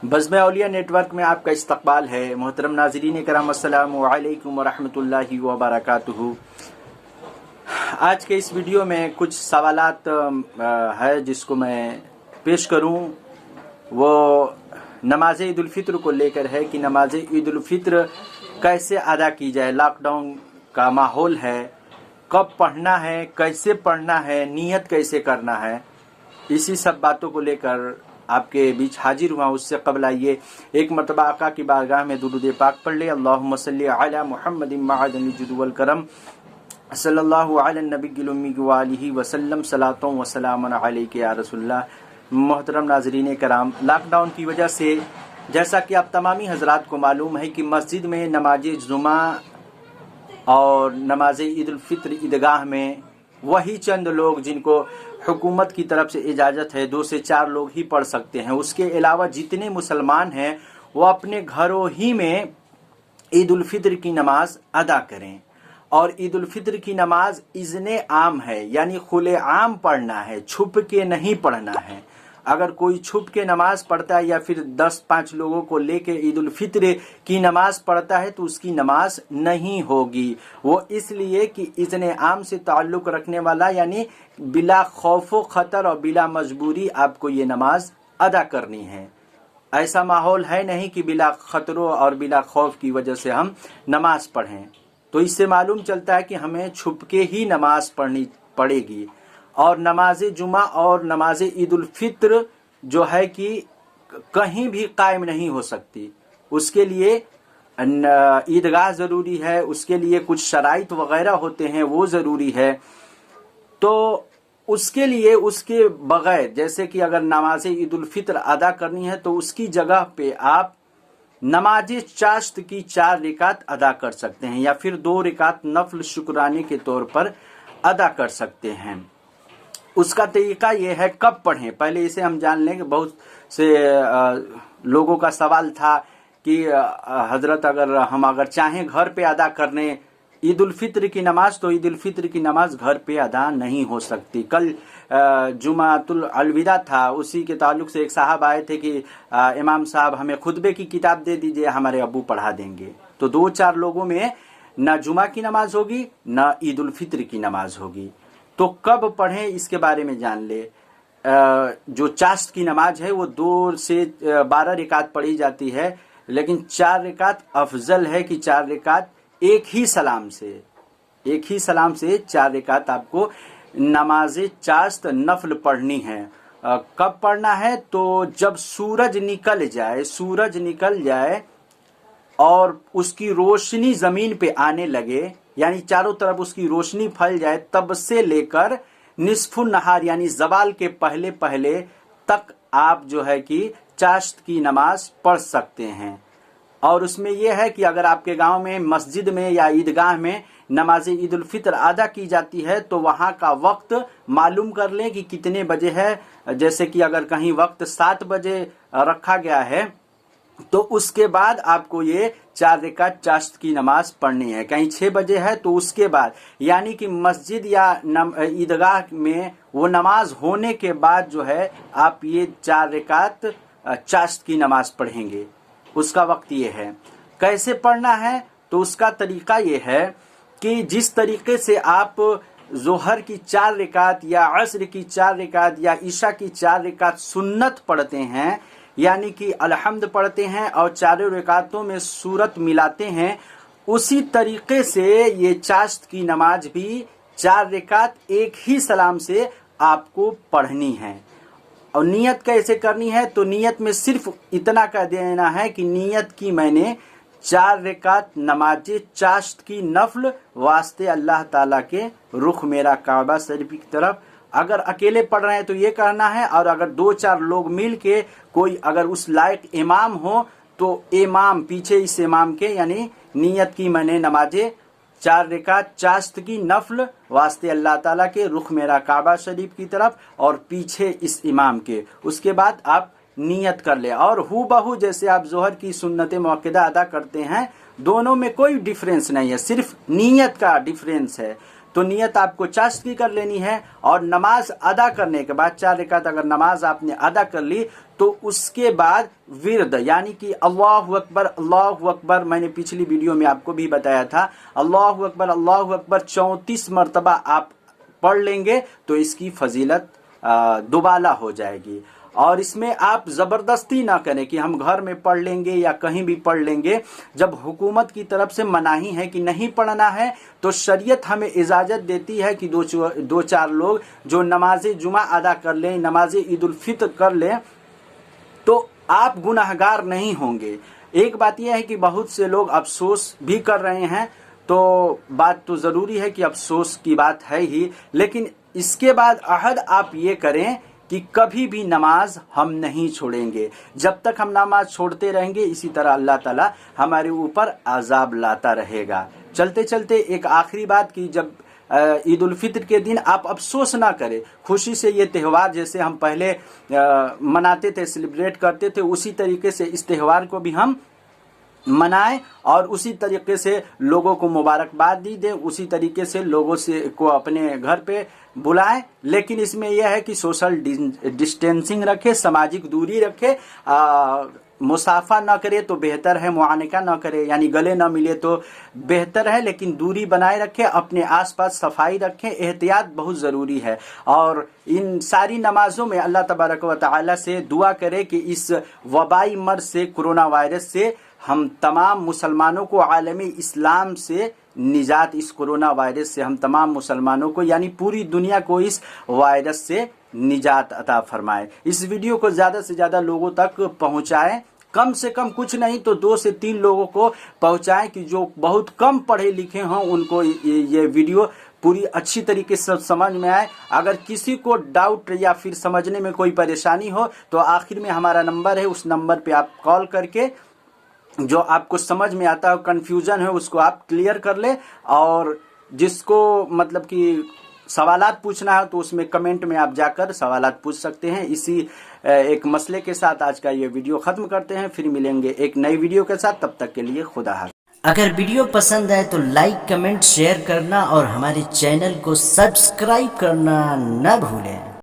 बज़्म औलिया network में आपका इस्तकबाल है। मोहतरम नाज़रीन करम, अस्सलामु अलैकुम व रहमतुल्लाहि व बरकातुहू। आज के इस वीडियो में कुछ सवालात है जिसको मैं पेश करूं। वो नमाज ईद उल फित्र को लेकर है कि नमाज ईद उल फित्र कैसे अदा की जाए। लॉकडाउन का माहौल है, कब पढ़ना है, कैसे पढ़ना है, नियत कैसे करना है, इसी सब बातों को लेकर आपके बीच हाजिर हुआ। उससे कबल आइए एक मरतबा आका की बारगाह में दुरूद पाक पढ़ ले। अल्लाहुम्मा सल्ली अला मुहम्मदिन मअदनिल जुद वल करम सल्लल्लाहु अला नबिय्यिल उम्मी व आलिहि वसल्लम सलातों व सलामन अलैका या रसूलल्लाह। मोहतरम नाज़रीन कराम, लॉकडाउन की वजह से जैसा कि आप तमामी हजरात को मालूम है कि मस्जिद में नमाज जुमा और नमाज ईद उल फित्र ईदगाह में वही चंद लोग जिनको हुकूमत की तरफ से इजाज़त है 2 से 4 लोग ही पढ़ सकते हैं। उसके अलावा जितने मुसलमान हैं वो अपने घरों ही में ईद उल फित्र की नमाज अदा करें। और ईद उल फित्र की नमाज इज़्ने आम है, यानी खुले आम पढ़ना है, छुप के नहीं पढ़ना है। अगर कोई छुप के नमाज पढ़ता है या फिर 10-5 लोगों को लेके ईद उल फित्र की नमाज पढ़ता है तो उसकी नमाज नहीं होगी। वो इसलिए कि इज़्ने आम से ताल्लुक़ रखने वाला, यानी बिला खौफ व खतर और बिला मजबूरी आपको ये नमाज अदा करनी है। ऐसा माहौल है नहीं कि बिला खतरों और बिला खौफ की वजह से हम नमाज पढ़ें। तो इससे मालूम चलता है कि हमें छुप के ही नमाज पढ़नी पड़ेगी। और नमाज जुमा और नमाज ईद उल फित्र जो है कि कहीं भी कायम नहीं हो सकती। उसके लिए ईदगाह ज़रूरी है, उसके लिए कुछ शराइत वगैरह होते हैं, वो ज़रूरी है। तो उसके लिए उसके बगैर, जैसे कि अगर नमाज ईद उल फित्र अदा करनी है तो उसकी जगह पे आप नमाज चाश्त की 4 रिकात अदा कर सकते हैं या फिर 2 रिकात नफल शुक्राने के तौर पर अदा कर सकते हैं। उसका तरीका ये है कब पढ़ें, पहले इसे हम जान लेंगे। बहुत से लोगों का सवाल था कि हजरत अगर चाहें घर पे अदा करने ईद उल फित्र की नमाज, तो ईद उल फित्र की नमाज घर पे अदा नहीं हो सकती। कल जुमातुल अलविदा था, उसी के ताल्लुक से एक साहब आए थे कि इमाम साहब हमें खुतबे की किताब दे दीजिए, हमारे अब्बू पढ़ा देंगे। तो 2-4 लोगों में न जुमा की नमाज होगी न ईद उल फित्र की नमाज होगी। तो कब पढ़ें इसके बारे में जान ले। जो चाश्त की नमाज है वो 2 से 12 रिकात पढ़ी जाती है, लेकिन 4 रिकात अफजल है कि 4 रिकात एक ही सलाम से 4 रिकात आपको नमाज चाश्त नफल पढ़नी है। कब पढ़ना है? तो जब सूरज निकल जाए और उसकी रोशनी जमीन पे आने लगे, यानी चारों तरफ उसकी रोशनी फैल जाए, तब से लेकर निस्फुन नहार यानी जवाल के पहले पहले तक आप जो है कि चाश्त की नमाज पढ़ सकते हैं। और उसमें यह है कि अगर आपके गांव में मस्जिद में या ईदगाह में नमाज ईद उल फित्र अदा की जाती है तो वहां का वक्त मालूम कर लें कि कितने बजे है। जैसे कि अगर कहीं वक्त 7 बजे रखा गया है तो उसके बाद आपको ये 4 रिकात चाश्त की नमाज पढ़नी है। कहीं 6 बजे है तो उसके बाद, यानी कि मस्जिद या ईदगाह में वो नमाज होने के बाद जो है आप ये 4 रिकात चाश्त की नमाज पढ़ेंगे। उसका वक्त ये है। कैसे पढ़ना है? तो उसका तरीका ये है कि जिस तरीके से आप जोहर की 4 रिकात या असर की 4 रिकात या ईशा की 4 रिकात सुन्नत पढ़ते हैं, यानी कि अलहम्द पढ़ते हैं और 4 रिकातों में सूरत मिलाते हैं, उसी तरीके से ये चाश्त की नमाज भी 4 रिकात एक ही सलाम से आपको पढ़नी है। और नियत कैसे करनी है? तो नियत में सिर्फ इतना कह देना है कि नियत की मैंने 4 रिकात नमाज चाश्त की नफल वास्ते अल्लाह ताला के रुख मेरा काबा शरीफ की तरफ। अगर अकेले पढ़ रहे हैं तो ये करना है, और अगर 2-4 लोग मिल के कोई अगर उस लायक इमाम हो तो इमाम पीछे इस इमाम के, यानी नियत की मैंने नमाजे 4 रिकात चाश्त की नफल वास्ते अल्लाह ताला के रुख मेरा काबा शरीफ की तरफ और पीछे इस इमाम के। उसके बाद आप नियत कर ले। और हू बहू जैसे आप जोहर की सुन्नत मुअक्कदा अदा करते हैं, दोनों में कोई डिफरेंस नहीं है, सिर्फ नियत का डिफरेंस है। तो नियत आपको चाश्त की कर लेनी है, और नमाज अदा करने के बाद 4 रकात अगर नमाज आपने अदा कर ली तो उसके बाद विर्द यानी कि अल्लाहु अकबर, मैंने पिछली वीडियो में आपको भी बताया था, अल्लाहु अकबर 34 मरतबा आप पढ़ लेंगे तो इसकी फजीलत दुबाला हो जाएगी। और इसमें आप ज़बरदस्ती ना करें कि हम घर में पढ़ लेंगे या कहीं भी पढ़ लेंगे। जब हुकूमत की तरफ से मनाही है कि नहीं पढ़ना है तो शरीयत हमें इजाज़त देती है कि दो चार लोग जो नमाज जुमा अदा कर लें, नमाज ईद उल फित्र कर लें, तो आप गुनाहगार नहीं होंगे। एक बात यह है कि बहुत से लोग अफसोस भी कर रहे हैं, तो बात तो ज़रूरी है कि अफसोस की बात है ही, लेकिन इसके बाद अहद आप ये करें कि कभी भी नमाज हम नहीं छोड़ेंगे। जब तक हम नमाज छोड़ते रहेंगे इसी तरह अल्लाह ताला हमारे ऊपर अजाब लाता रहेगा। चलते चलते एक आखिरी बात की, जब ईद उल फित्र के दिन आप अफसोस ना करें, खुशी से ये त्यौहार जैसे हम पहले मनाते थे, सेलिब्रेट करते थे, उसी तरीके से इस त्यौहार को भी हम मनाएं और उसी तरीके से लोगों को मुबारकबाद दी दें, उसी तरीके से लोगों से को अपने घर पे बुलाएं। लेकिन इसमें यह है कि सोशल डिस्टेंसिंग रखें, सामाजिक दूरी रखें, मुसाफा ना करे तो बेहतर है, मुआनका ना करे यानी गले ना मिले तो बेहतर है, लेकिन दूरी बनाए रखें, अपने आसपास सफाई रखें, एहतियात बहुत ज़रूरी है। और इन सारी नमाजों में अल्लाह तबारक व तआला से दुआ करें कि इस वबाई मर्ज से, कोरोना वायरस से हम तमाम मुसलमानों को, आलमी इस्लाम से निजात, इस कोरोना वायरस से हम तमाम मुसलमानों को यानी पूरी दुनिया को इस वायरस से निजात अता फरमाए। इस वीडियो को ज़्यादा से ज़्यादा लोगों तक पहुँचाएं, कम से कम कुछ नहीं तो 2 से 3 लोगों को पहुँचाएं कि जो बहुत कम पढ़े लिखे हों, उनको ये वीडियो पूरी अच्छी तरीके से समझ में आए। अगर किसी को डाउट या फिर समझने में कोई परेशानी हो तो आखिर में हमारा नंबर है, उस नंबर पे आप कॉल करके जो आपको समझ में आता है, कंफ्यूजन है, उसको आप क्लियर कर ले। और जिसको मतलब कि सवालात पूछना है तो उसमें कमेंट में आप जाकर सवालात पूछ सकते हैं। इसी एक मसले के साथ आज का ये वीडियो ख़त्म करते हैं, फिर मिलेंगे एक नई वीडियो के साथ, तब तक के लिए खुदा हाफ़िज़। अगर वीडियो पसंद आए तो लाइक, कमेंट, शेयर करना और हमारे चैनल को सब्सक्राइब करना न भूलें।